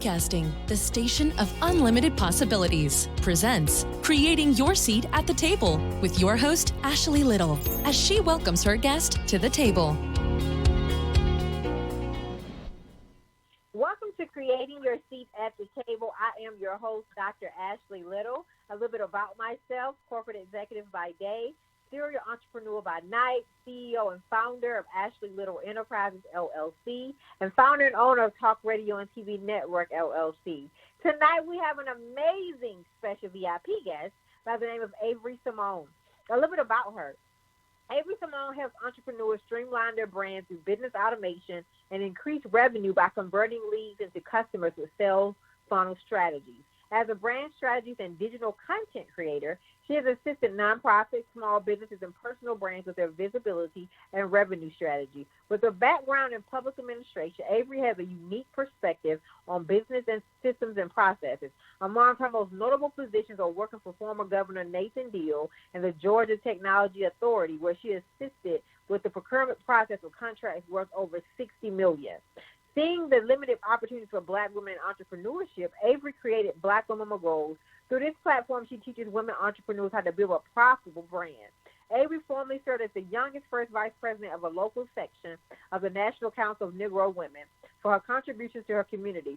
Casting, the station of unlimited possibilities, presents Creating Your Seat at the Table with your host, Ashley Little, as she welcomes her guest to the table. Welcome to Creating Your Seat at the Table. I am your host, Dr. Ashley Little. A little bit about myself: corporate executive by day, serial entrepreneur by night, CEO and founder of Ashley Little Enterprises, LLC, and founder and owner of Talk Radio and TV Network, LLC. Tonight, we have an amazing special VIP guest by the name of Avery Simone. A little bit about her. Avery Simone helps entrepreneurs streamline their brands through business automation and increase revenue by converting leads into customers with sales funnel strategies. As a brand strategist and digital content creator, she has assisted nonprofits, small businesses, and personal brands with their visibility and revenue strategy. With a background in public administration, Avery has a unique perspective on business and systems and processes. Among her most notable positions are working for former Governor Nathan Deal and the Georgia Technology Authority, where she assisted with the procurement process of contracts worth over $60 million. Seeing the limited opportunities for Black women in entrepreneurship, Avery created Black Women Moguls. Through this platform, she teaches women entrepreneurs how to build a profitable brand. Avery formerly served as the youngest first vice president of a local section of the National Council of Negro Women for her contributions to her community.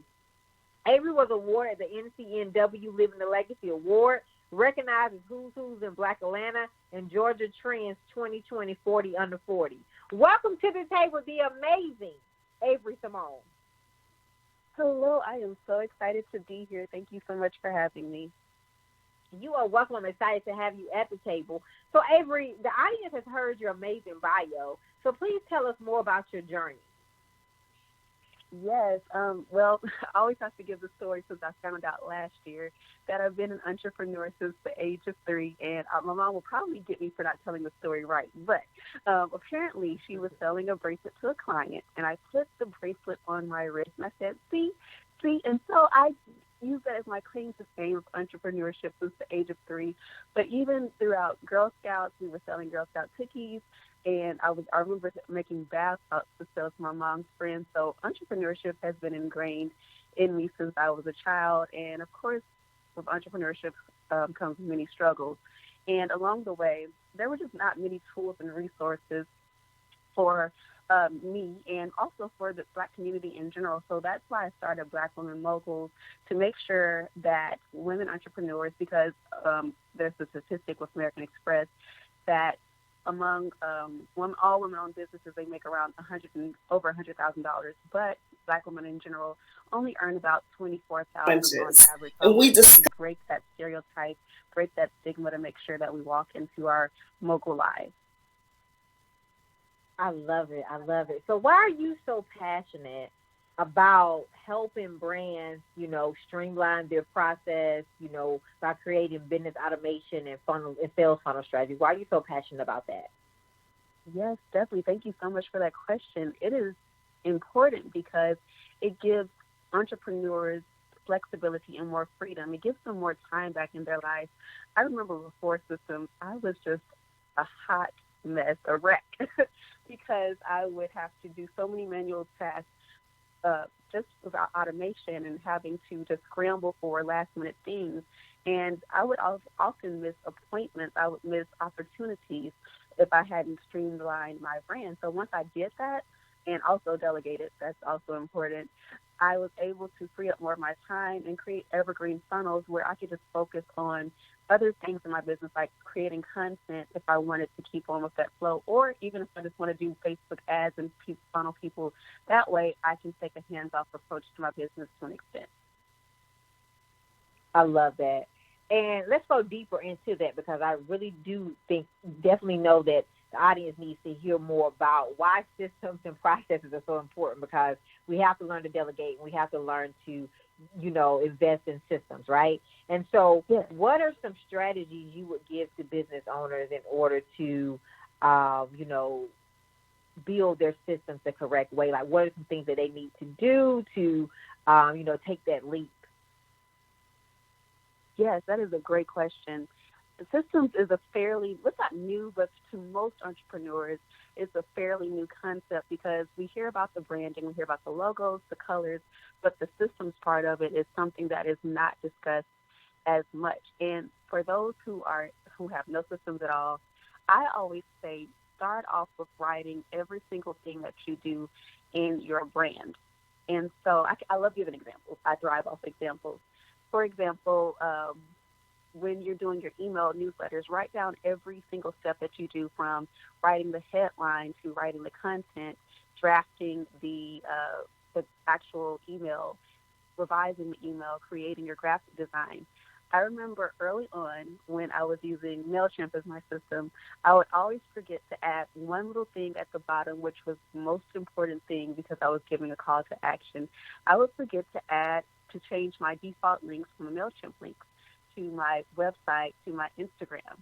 Avery was awarded the NCNW Living the Legacy Award, recognized as Who's Who's in Black Atlanta and Georgia Trends 2020 40 Under 40. Welcome to the table, the amazing Avery Simone. Hello, I am so excited to be here. Thank you so much for having me. You are welcome. I'm excited to have you at the table. So, Avery, the audience has heard your amazing bio, so please tell us more about your journey. Yes, well, I always have to give the story since I found out last year that I've been an entrepreneur since the age of 3, and my mom will probably get me for not telling the story right, but apparently she was selling a bracelet to a client, and I put the bracelet on my wrist, and I said, see, and so I used that as my claim to fame of entrepreneurship since the age of 3, but even throughout Girl Scouts, we were selling Girl Scout cookies, and I remember making bath salts to sell to my mom's friends. So entrepreneurship has been ingrained in me since I was a child. And of course, with entrepreneurship comes many struggles. And along the way, there were just not many tools and resources for me and also for the Black community in general. So that's why I started Black Women Moguls, to make sure that women entrepreneurs, because there's a statistic with American Express that among all women-owned businesses, they make around over $100,000, but Black women in general only earn about $24,000 on average. So we just break that stereotype, break that stigma to make sure that we walk into our mogul lives. I love it. I love it. So why are you so passionate about helping brands, streamline their process, by creating business automation and sales funnel strategies? Why are you so passionate about that? Yes, definitely. Thank you so much for that question. It is important because it gives entrepreneurs flexibility and more freedom. It gives them more time back in their life. I remember before systems, I was just a hot mess, a wreck, because I would have to do so many manual tasks just without automation and having to just scramble for last-minute things. And I would often miss appointments. I would miss opportunities if I hadn't streamlined my brand. So once I did that and also delegated, that's also important, I was able to free up more of my time and create evergreen funnels where I could just focus on other things in my business, like creating content if I wanted to keep on with that flow, or even if I just want to do Facebook ads and funnel people. That way I can take a hands-off approach to my business to an extent. I love that. And let's go deeper into that, because I really do definitely know that the audience needs to hear more about why systems and processes are so important, because we have to learn to delegate and we have to learn to, invest in systems, right? And so What are some strategies you would give to business owners in order to, build their systems the correct way? Like, what are some things that they need to do to, take that leap? Yes, that is a great question. systems is a fairly, it's not new, but to most entrepreneurs, it's a fairly new concept because we hear about the branding, we hear about the logos, the colors, but the systems part of it is something that is not discussed as much. And for those who have no systems at all, I always say start off with writing every single thing that you do in your brand. And so I love giving examples. I thrive off examples. For example, when you're doing your email newsletters, write down every single step that you do, from writing the headline to writing the content, drafting the actual email, revising the email, creating your graphic design. I remember early on when I was using MailChimp as my system, I would always forget to add one little thing at the bottom, which was the most important thing because I was giving a call to action. I would forget to change my default links from the MailChimp links to my website, to my Instagram.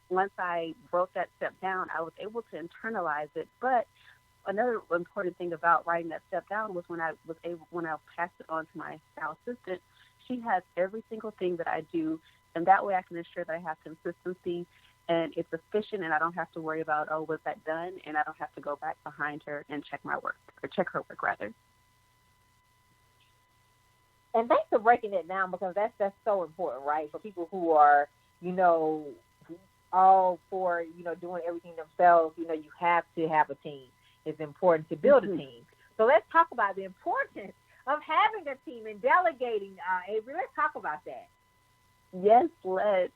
Once I broke that step down, I was able to internalize it. But another important thing about writing that step down was when I passed it on to my style assistant, she has every single thing that I do, and that way I can ensure that I have consistency and it's efficient, and I don't have to worry about, oh, was that done? And I don't have to go back behind her and check her work rather. And thanks for breaking it down, because that's so important, right? For people who are, all for, doing everything themselves, you have to have a team. It's important to build a team. So let's talk about the importance of having a team and delegating. Avery, let's talk about that. Yes, let's.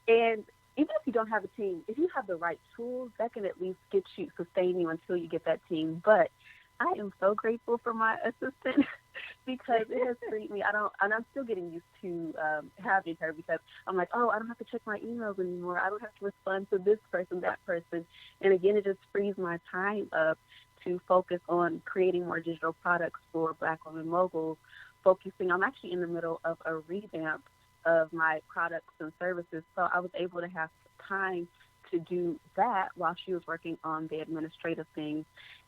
And even if you don't have a team, if you have the right tools, that can at least sustain you until you get that team. But I am so grateful for my assistant because it has freed me. I'm still getting used to having her, because I'm like, oh, I don't have to check my emails anymore. I don't have to respond to this person, that person. And again, it just frees my time up to focus on creating more digital products for Black women moguls. I'm actually in the middle of a revamp of my products and services, so I was able to have time to do that while she was working on the administrative things.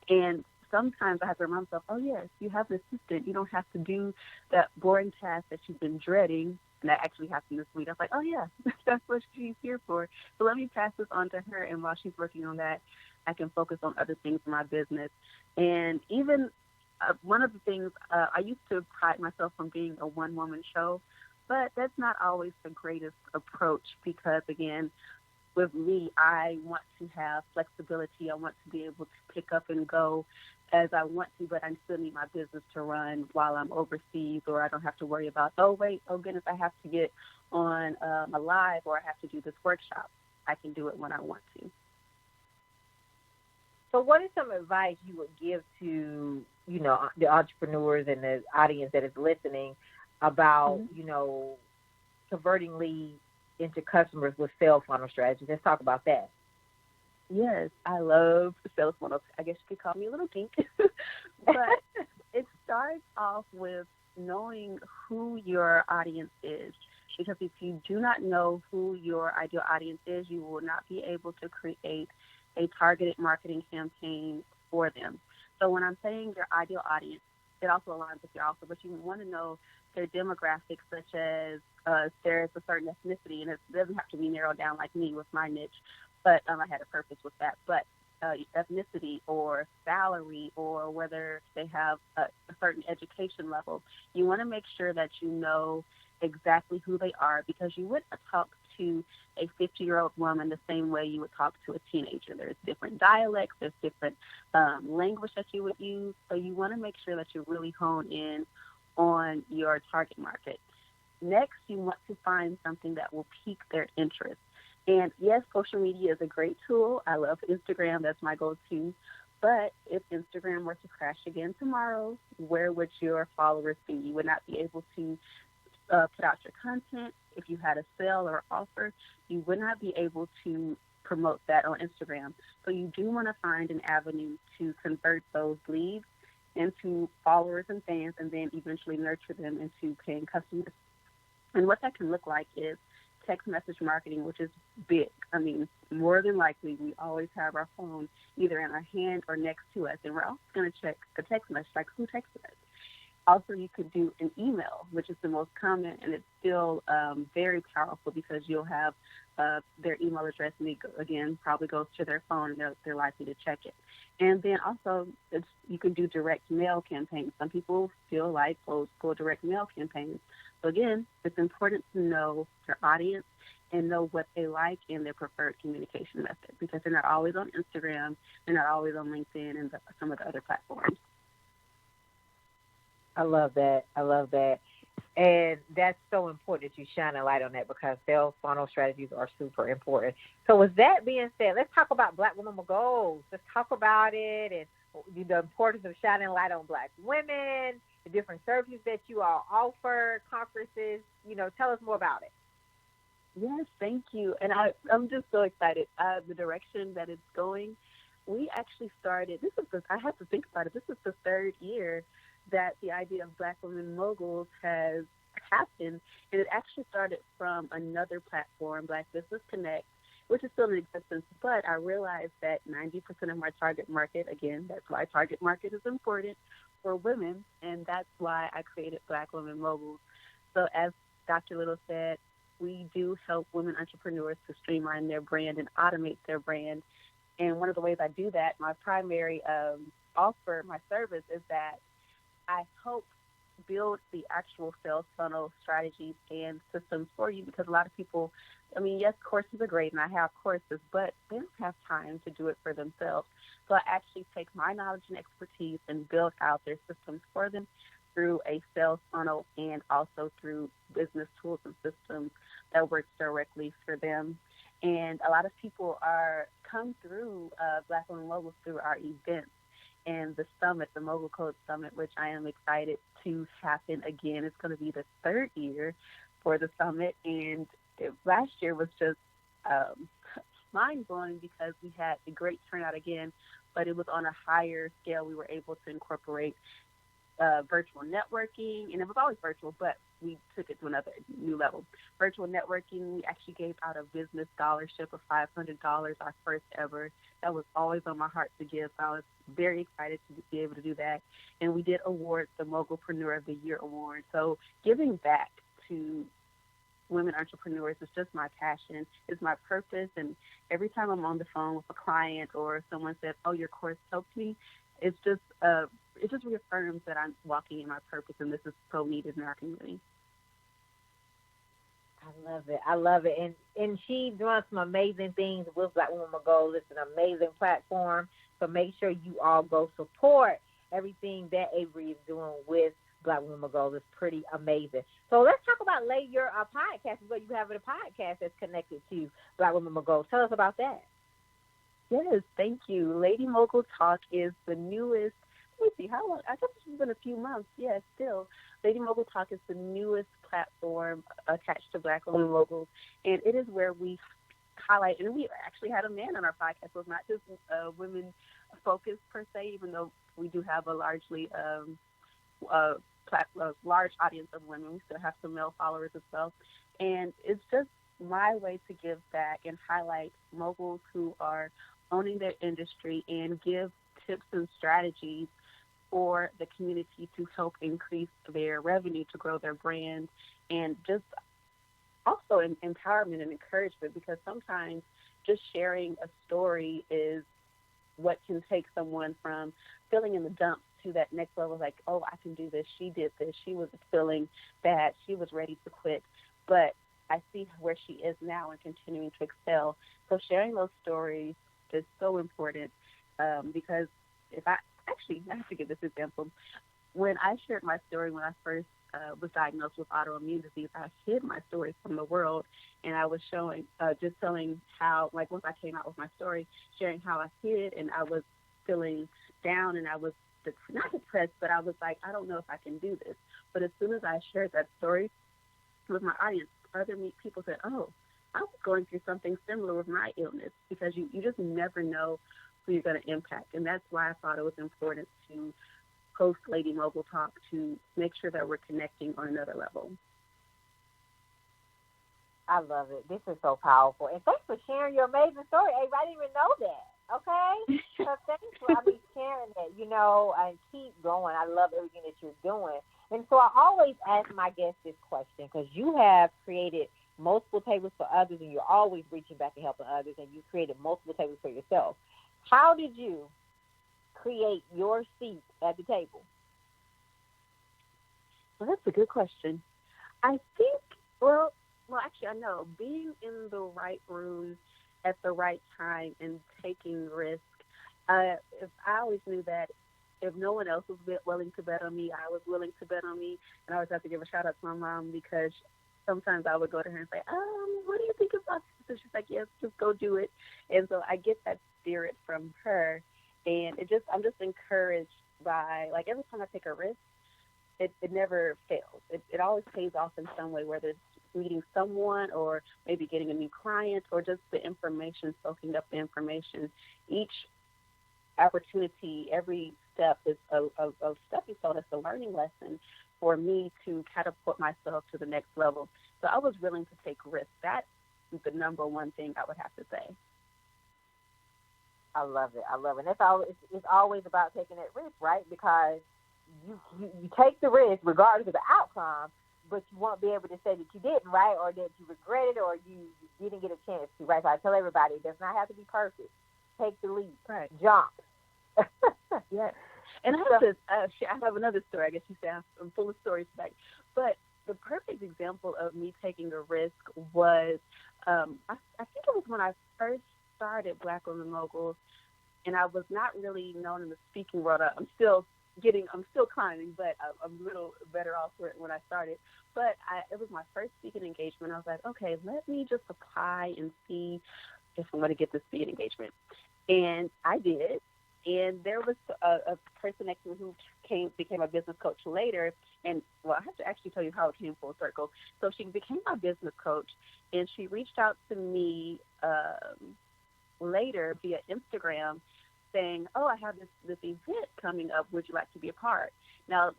And sometimes I have to remind myself, oh, yes, you have an assistant. You don't have to do that boring task that you've been dreading. And that actually happened this week. I was like, oh, yeah, that's what she's here for. So let me pass this on to her. And while she's working on that, I can focus on other things in my business. And even one of the things, I used to pride myself on being a one-woman show, but that's not always the greatest approach because, again, with me, I want to have flexibility. I want to be able to pick up and go as I want to, but I still need my business to run while I'm overseas, or I don't have to worry about, oh, wait, oh, goodness, I have to get on a live, or I have to do this workshop. I can do it when I want to. So what is some advice you would give to, the entrepreneurs and the audience that is listening about, converting leads into customers with sales funnel strategies? Let's talk about that. Yes, I love sales funnels. I guess you could call me a little geek. But it starts off with knowing who your audience is. Because if you do not know who your ideal audience is, you will not be able to create a targeted marketing campaign for them. So when I'm saying your ideal audience, it also aligns with your offer, but you want to know their demographics, such as there's a certain ethnicity, and it doesn't have to be narrowed down like me with my niche, but I had a purpose with that. But ethnicity or salary, or whether they have a certain education level, you want to make sure that you know exactly who they are, because you wouldn't talk to a 50-year-old woman the same way you would talk to a teenager. There's different dialects, there's different language that you would use, so you want to make sure that you really hone in on your target market. Next, you want to find something that will pique their interest. And yes, social media is a great tool. I love Instagram. That's my go-to. But if Instagram were to crash again tomorrow, where would your followers be? You would not be able to put out your content. If you had a sale or offer, you would not be able to promote that on Instagram. So you do want to find an avenue to convert those leads into followers and fans, and then eventually nurture them into paying customers. And what that can look like is text message marketing, which is big. I mean, more than likely, we always have our phone either in our hand or next to us, and we're always going to check the text message, like who texted us. Also, you could do an email, which is the most common, and it's still very powerful because you'll have their email address, and again, probably goes to their phone, and they're likely to check it. And then also, you can do direct mail campaigns. Some people feel like old school direct mail campaigns. So again, it's important to know your audience and know what they like and their preferred communication method, because they're not always on Instagram, they're not always on LinkedIn and some of the other platforms. I love that. I love that. And that's so important that you shine a light on that, because sales funnel strategies are super important. So with that being said, let's talk about Black Women with Goals. Let's talk about it and the importance of shining a light on Black women, the different services that you all offer, conferences. Tell us more about it. Yes, thank you. And I'm just so excited. The direction that it's going. We actually started, I have to think about it, this is the third year that the idea of Black Women Moguls has happened. And it actually started from another platform, Black Business Connect, which is still in existence. But I realized that 90% of my target market, again, that's why target market is important, for women. And that's why I created Black Women Moguls. So as Dr. Little said, we do help women entrepreneurs to streamline their brand and automate their brand. And one of the ways I do that, my primary offer, my service, is that I help build the actual sales funnel strategies and systems for you, because a lot of people, yes, courses are great, and I have courses, but they don't have time to do it for themselves. So I actually take my knowledge and expertise and build out their systems for them through a sales funnel and also through business tools and systems that works directly for them. And a lot of people come through Black Women Moguls through our events and the summit, the Mogul Code Summit, which I am excited to happen again. It's going to be the third year for the summit, and last year was just mind-blowing because we had a great turnout again, but it was on a higher scale. We were able to incorporate virtual networking, and it was always virtual, but we took it to another new level. Virtual networking, we actually gave out a business scholarship of $500, our first ever. That was always on my heart to give. So I was very excited to be able to do that. And we did award the Mogulpreneur of the Year award. So giving back to women entrepreneurs is just my passion. It's my purpose. And every time I'm on the phone with a client or someone says, "Oh, your course helped me," it just reaffirms that I'm walking in my purpose, and this is so needed in our community. I love it. I love it. And she's doing some amazing things with Black Women with Goals. It's an amazing platform. So make sure you all go support everything that Avery is doing with Black Women with Goals. It's pretty amazing. So let's talk about your podcast. What you have a podcast that's connected to Black Women with Goals. Tell us about that. Yes, thank you. Lady Mogul Talk is the newest. Let me see, how long? I guess it's been a few months. Yeah, still. Lady Mogul Talk is the newest platform attached to Black Women Moguls, and it is where we highlight, and we actually had a man on our podcast, so it's not just women focused per se, even though we do have a largely large audience of women. We still have some male followers as well. And it's just my way to give back and highlight moguls who are owning their industry and give tips and strategies for the community to help increase their revenue, to grow their brand, and just also empowerment and encouragement, because sometimes just sharing a story is what can take someone from feeling in the dumps to that next level, like, oh, I can do this. She did this. She was feeling bad. She was ready to quit. But I see where she is now and continuing to excel. So sharing those stories is so important because I have to give this example. When I shared my story when I first was diagnosed with autoimmune disease, I hid my story from the world, and I was showing, just telling how, like, once I came out with my story, sharing how I hid, and I was feeling down, and I was not depressed, but I was like, I don't know if I can do this. But as soon as I shared that story with my audience, other people said, oh, I was going through something similar with my illness, because you just never know who you're going to impact. And that's why I thought it was important to host Lady Mogul Talk, to make sure that we're connecting on another level. I love it. This is so powerful. And thanks for sharing your amazing story, Ava. I didn't even know that. Okay? So thanks for sharing that, and keep going. I love everything that you're doing. And so I always ask my guests this question because you have created multiple tables for others and you're always reaching back and helping others and you created multiple tables for yourself. How did you create your seat at the table? Well, that's a good question. I think, actually, I know being in the right room at the right time and taking risk. If I always knew that if no one else was willing to bet on me, I was willing to bet on me. And I always have to give a shout out to my mom because sometimes I would go to her and say, what do you think about this? And she's like, yes, just go do it. And so I get that spirit from her. And I'm just encouraged by, like, every time I take a risk, it never fails. It always pays off in some way, whether it's meeting someone or maybe getting a new client or just the information, soaking up the information. Each opportunity, every step is a stepping stone. It's a learning lesson for me to catapult myself to the next level. So I was willing to take risks. That's the number one thing I would have to say. I love it. And it's always about taking that risk, right? Because you take the risk regardless of the outcome, but you won't be able to say that you didn't, right? Or that you regret it or you didn't get a chance to, right? So I tell everybody, it does not have to be perfect. Take the leap. Right. Jump. Yes. And I have another story. I guess you say I'm full of stories tonight. But the perfect example of me taking a risk was, I think it was when I first started Black Women Moguls, and I was not really known in the speaking world. I'm still climbing, but I'm a little better off when I started. But it was my first speaking engagement. I was like, okay, let me just apply and see if I'm going to get this speaking engagement. And I did. And there was a person next to me who became a business coach later. And, well, I have to actually tell you how it came full circle. So she became my business coach, and she reached out to me later via Instagram saying, I have this event coming up. Would you like to be a part? Now,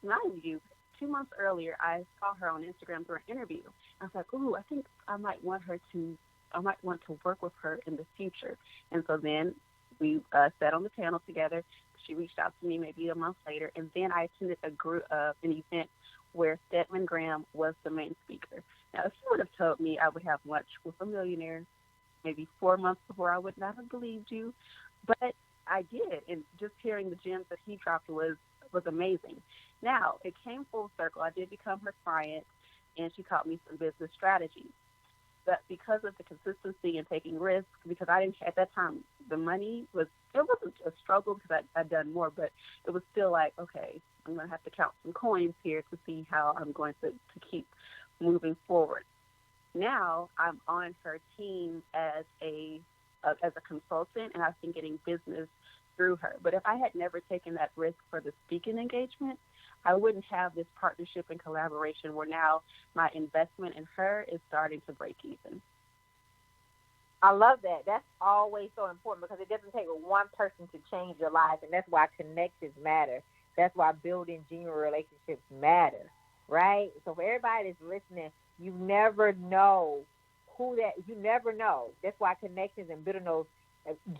mind you, 2 months earlier, I saw her on Instagram through an interview. I was like, I think I might want to work with her in the future. And so then we sat on the panel together. She reached out to me maybe a month later, and then I attended an event where Stedman Graham was the main speaker. Now, if you would have told me I would have lunch with a millionaire maybe 4 months before, I would not have believed you. But I did, and just hearing the gems that he dropped was amazing. Now, it came full circle. I did become her client, and she taught me some business strategies. But because of the consistency and taking risks, because I didn't, at that time, the money wasn't a struggle because I'd done more, but it was still like, okay, I'm going to have to count some coins here to see how I'm going to keep moving forward. Now I'm on her team as a consultant, and I've been getting business through her. But if I had never taken that risk for the speaking engagement, I wouldn't have this partnership and collaboration where now my investment in her is starting to break even. I love that. That's always so important because it doesn't take one person to change your life, and that's why connections matter. That's why building genuine relationships matter, right? So for everybody that's listening, you never know you never know. That's why connections and building those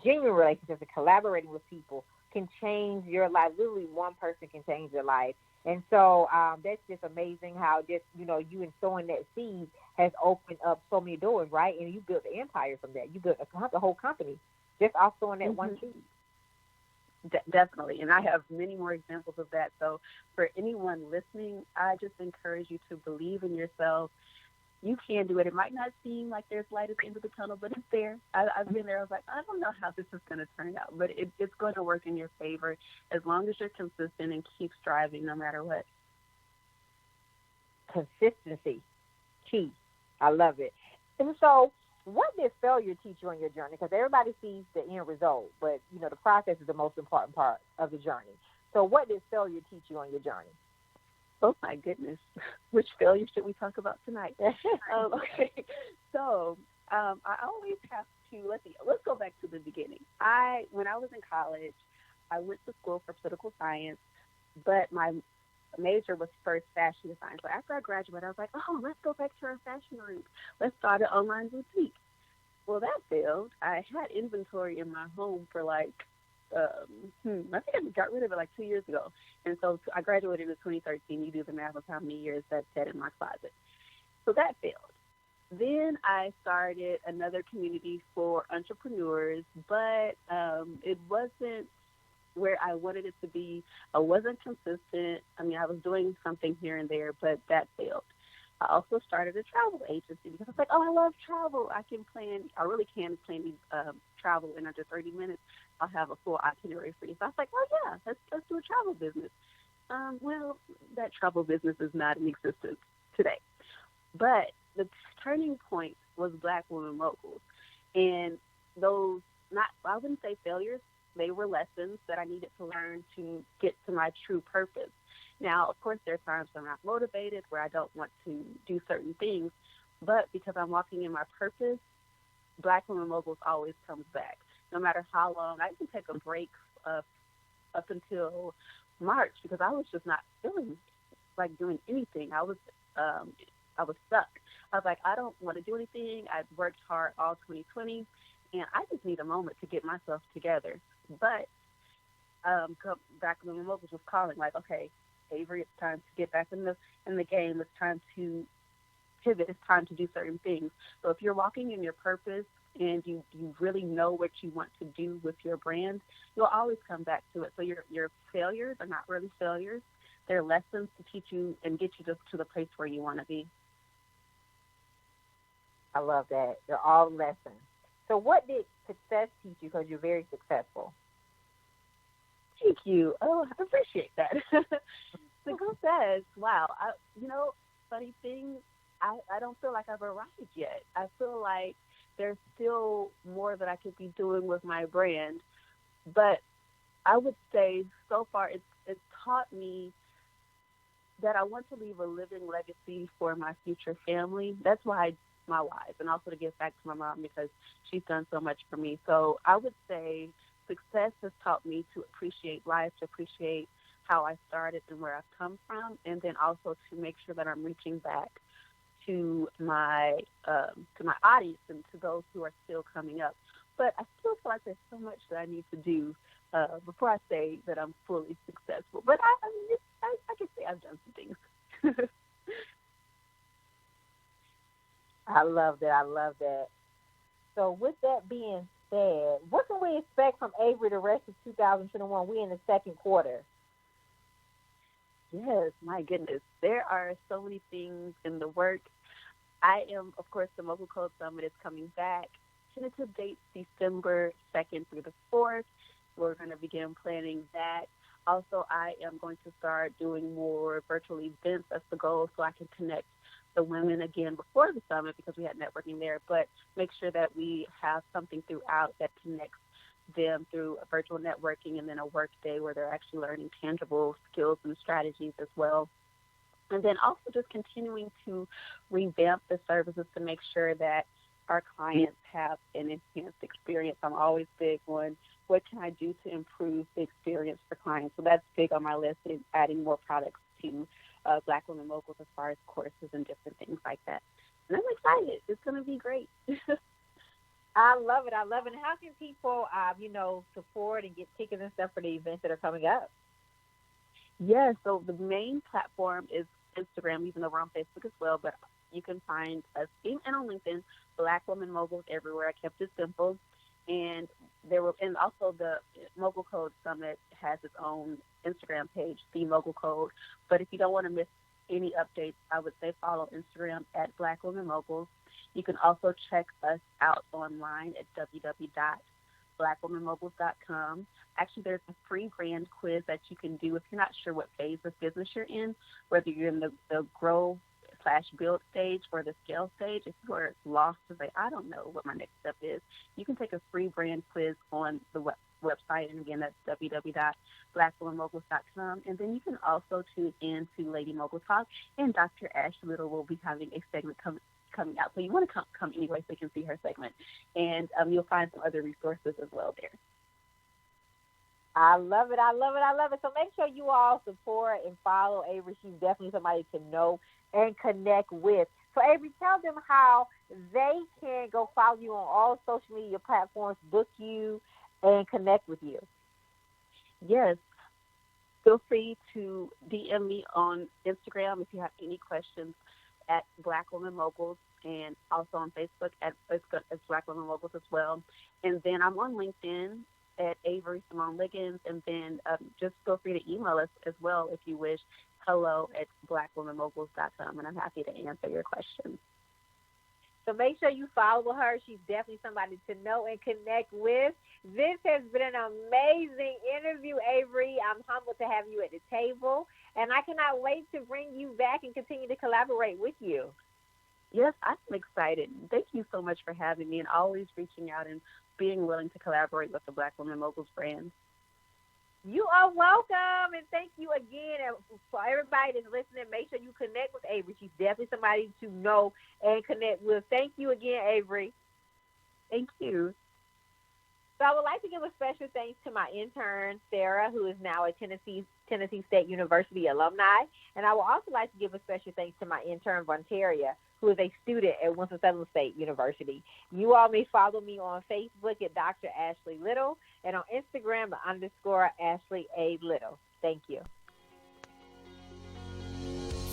genuine relationships and collaborating with people can change your life. Literally, one person can change your life. And so that's just amazing how just, you in sowing that seed has opened up so many doors, right? And you built an empire from that. You built the whole company just off sowing that one seed. Definitely. And I have many more examples of that. So for anyone listening, I just encourage you to believe in yourself. You can do it. It might not seem like there's light at the end of the tunnel, but it's there. I've been there. I was like, I don't know how this is going to turn out, but it's going to work in your favor as long as you're consistent and keep striving no matter what. Consistency, key. I love it. And so what did failure teach you on your journey? Because everybody sees the end result, but, the process is the most important part of the journey. So what did failure teach you on your journey? Oh, my goodness. Which failure should we talk about tonight? Okay. So I always have to, let's go back to the beginning. When I was in college, I went to school for political science, but my major was first fashion design. So after I graduated, I was like, let's go back to our fashion roots. Let's start an online boutique. Well, that failed. I had inventory in my home for like, I think I got rid of it like 2 years ago. And so I graduated in 2013. You do the math of how many years that's set in my closet. So that failed. Then I started another community for entrepreneurs, but it wasn't where I wanted it to be. I wasn't consistent. I mean, I was doing something here and there, but that failed. I also started a travel agency because I was like, oh, I love travel. I really can plan travel in under 30 minutes. I'll have a full itinerary for you. So I was like, oh, yeah, let's do a travel business. Well, that travel business is not in existence today. But the turning point was Black Women Moguls. And those, I wouldn't say failures, they were lessons that I needed to learn to get to my true purpose. Now, of course, there are times I'm not motivated, where I don't want to do certain things, but because I'm walking in my purpose, Black Women Moguls always comes back. No matter how long, I can take a break up until March because I was just not feeling like doing anything. I was stuck. I was like, I don't want to do anything. I've worked hard all 2020, and I just need a moment to get myself together. But Black Women Moguls was calling, like, okay, Avery, it's time to get back in the game. It's time to pivot. It's time to do certain things. So if you're walking in your purpose and you really know what you want to do with your brand, you'll always come back to it. So your failures are not really failures. They're lessons to teach you and get you to the place where you want to be. I love that. They're all lessons. So what did success teach you, because you're very successful? Thank you. Oh, I appreciate that. Success, wow. Funny thing, I don't feel like I've arrived yet. I feel like there's still more that I could be doing with my brand. But I would say so far it's taught me that I want to leave a living legacy for my future family. That's why my wife, and also to give back to my mom because she's done so much for me. So I would say success has taught me to appreciate life, to appreciate how I started and where I've come from, and then also to make sure that I'm reaching back to my audience and to those who are still coming up. But I still feel like there's so much that I need to do before I say that I'm fully successful. But I can say I've done some things. I love that. I love that. So with that being said, what can we expect from Avery the rest of 2021? We're in the second quarter. Yes, my goodness. There are so many things in the works. I am, of course, the Mogul Code Summit is coming back. Tentative dates December 2nd through the 4th. We're going to begin planning that. Also, I am going to start doing more virtual events. That's the goal, so I can connect the women again before the summit because we had networking there, but make sure that we have something throughout that connects them through a virtual networking and then a work day where they're actually learning tangible skills and strategies as well. And then also just continuing to revamp the services to make sure that our clients have an enhanced experience. I'm always big on what can I do to improve the experience for clients. So that's big on my list, is adding more products to Black Women Moguls as far as courses and different things like that. And I'm excited. It's going to be great. I love it. I love it. And how can people, support and get tickets and stuff for the events that are coming up? Yeah, so the main platform is Instagram, even though we're on Facebook as well, but you can find us, and on LinkedIn, Black Women Moguls everywhere. I kept it simple. And also the Mogul Code Summit has its own Instagram page, The Mogul Code. But if you don't want to miss any updates, I would say follow Instagram at Black Women Moguls. You can also check us out online at www.blackwomenmoguls.com. Actually, there's a free brand quiz that you can do if you're not sure what phase of business you're in, whether you're in the grow/build stage or the scale stage. If you are lost to say, I don't know what my next step is, you can take a free brand quiz on the website. And again, that's www.blackwomenmoguls.com. And then you can also tune in to Lady Mogul Talk, and Dr. Ash Little will be having a segment coming out. So you want to come anyway so you can see her segment. And you'll find some other resources as well there. I love it. I love it. I love it. So make sure you all support and follow Avery. She's definitely somebody to know and connect with. So, Avery, tell them how they can go follow you on all social media platforms, book you, and connect with you. Yes. Feel free to DM me on Instagram if you have any questions at Black Women Moguls, and also on Facebook as Black Women Moguls as well. And then I'm on LinkedIn at Avery Simone Liggins, and then just feel free to email us as well if you wish, hello@blackwomenmoguls.com, and I'm happy to answer your questions. So make sure you follow her. She's definitely somebody to know and connect with. This has been an amazing interview, Avery. I'm humbled to have you at the table, and I cannot wait to bring you back and continue to collaborate with you. Yes, I'm excited. Thank you so much for having me and always reaching out and being willing to collaborate with the Black Women Moguls brand. You are welcome, and thank you again. And for everybody that's listening, make sure you connect with Avery. She's definitely somebody to know and connect with. Thank you again, Avery. Thank you. So I would like to give a special thanks to my intern, Sarah, who is now a Tennessee State University alumni. And I would also like to give a special thanks to my intern, Vontaria, who is a student at Winston-Salem State University. You all may follow me on Facebook at Dr. Ashley Little and on Instagram _ Ashley A. Little. Thank you.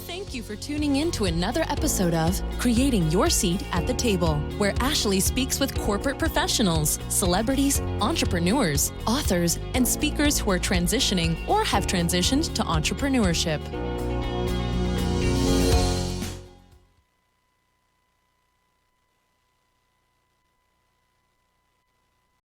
Thank you for tuning in to another episode of Creating Your Seat at the Table, where Ashley speaks with corporate professionals, celebrities, entrepreneurs, authors, and speakers who are transitioning or have transitioned to entrepreneurship.